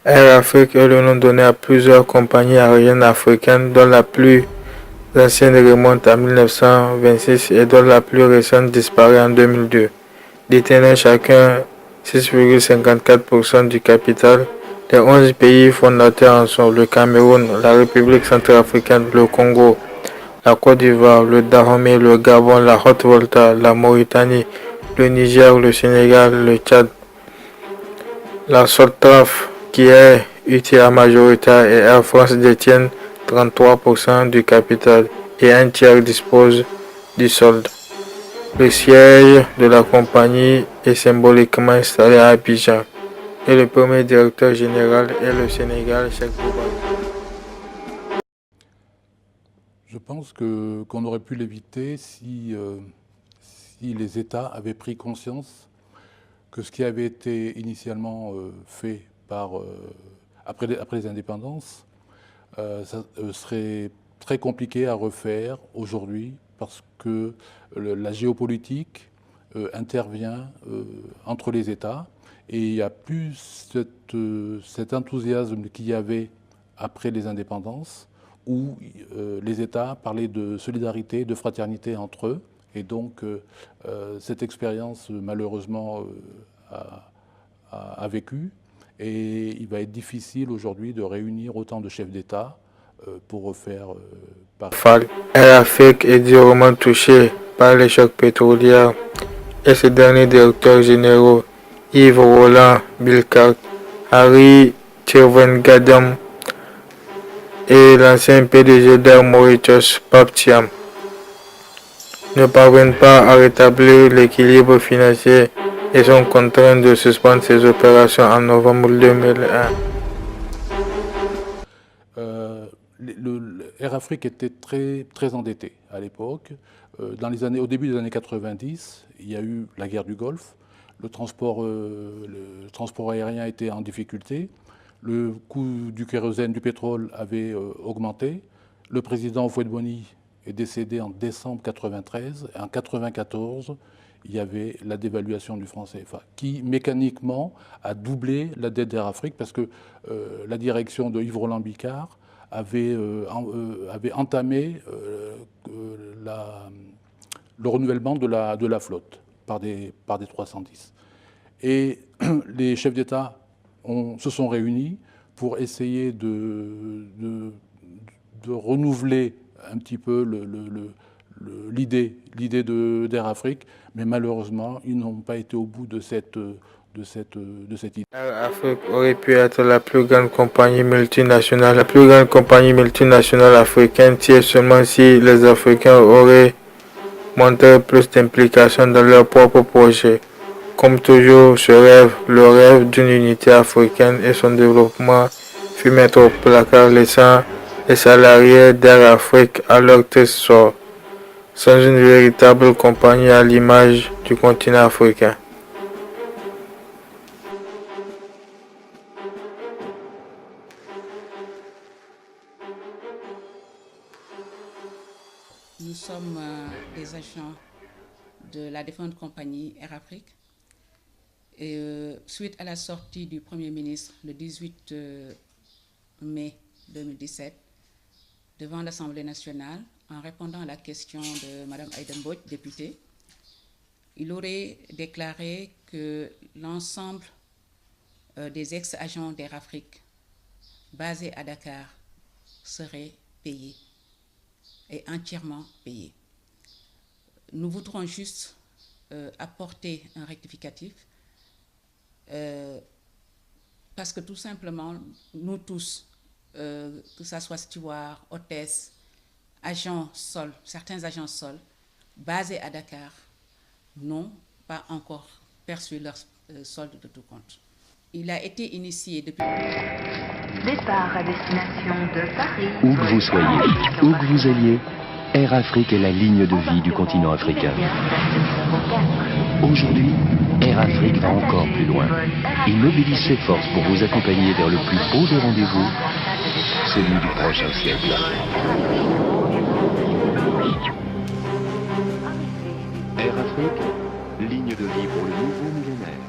Air Afrique est le nom donné à plusieurs compagnies aériennes africaines dont la plus ancienne remonte à 1926 et dont la plus récente disparaît en 2002. Détenant chacun 6,54% du capital, les 11 pays fondateurs en sont le Cameroun, la République centrafricaine, le Congo, la Côte d'Ivoire, le Dahomey, le Gabon, la Haute-Volta, la Mauritanie, le Niger, le Sénégal, le Tchad, la SOTRAF qui est UTA majoritaire et Air France détiennent 33% du capital et un tiers dispose du solde. Le siège de la compagnie est symboliquement installé à Abidjan et le premier directeur général est le Sénégal, Cheikh Boubacar. Je pense qu'on aurait pu l'éviter si les États avaient pris conscience que ce qui avait été initialement fait après les indépendances ça serait très compliqué à refaire aujourd'hui parce que la géopolitique intervient entre les États et il n'y a plus cet enthousiasme qu'il y avait après les indépendances où les États parlaient de solidarité, de fraternité entre eux. Et donc, cette expérience, malheureusement, a vécu. Et il va être difficile aujourd'hui de réunir autant de chefs d'État pour refaire Paris. Air Afrique est durement touché par les chocs pétroliers et ses derniers directeurs généraux, Yves Roland Bilkart, Harry Tirvengadam et l'ancien PDG d'Air Mauritius, Pape Thiam, ne parviennent pas à rétablir l'équilibre financier et sont contraints de suspendre ses opérations en novembre 2001. Air Afrique était très endetté à l'époque. Au début des années 90, il y a eu la guerre du Golfe. Le transport aérien était en difficulté. Le coût du kérosène, du pétrole avait augmenté. Le président Houphouët-Boigny est décédé en décembre 1993. En 1994, il y avait la dévaluation du franc CFA qui, mécaniquement, a doublé la dette d'Air Afrique parce que la direction de Yves Roland Bicard avait entamé le renouvellement de la flotte par des 310. Et les chefs d'État se sont réunis pour essayer de renouveler un petit peu l'idée d'Air Afrique, mais malheureusement, ils n'ont pas été au bout de cette idée. Air Afrique aurait pu être la plus grande compagnie multinationale, africaine, si et seulement si les Africains auraient montré plus d'implication dans leurs propres projets. Comme toujours, le rêve d'une unité africaine et son développement fut mis au placard, laissant les salariés d'Air Afrique à leur triste sort, sans une véritable compagnie à l'image du continent africain. Nous sommes des agents de la défunte compagnie Air Afrique. Et suite à la sortie du Premier ministre le 18 mai 2017 devant l'Assemblée nationale, en répondant à la question de Mme Aïda Mbodj, députée, il aurait déclaré que l'ensemble des ex-agents d'Air Afrique basés à Dakar seraient payés et entièrement payés. Nous voudrons juste apporter un rectificatif parce que tout simplement, nous tous, que ce soit steward, hôtesse, agents sol, certains agents sol, basés à Dakar, n'ont pas encore perçu leur solde de tout compte. Il a été initié depuis... Départ à destination de Paris. Où que vous soyez, où que vous alliez, Air Afrique est la ligne de vie du continent africain. Aujourd'hui, Air Afrique va encore plus loin. Il mobilise ses forces pour vous accompagner vers le plus beau des rendez-vous, celui du prochain siècle. Air Afrique, ligne de vie pour le nouveau millénaire.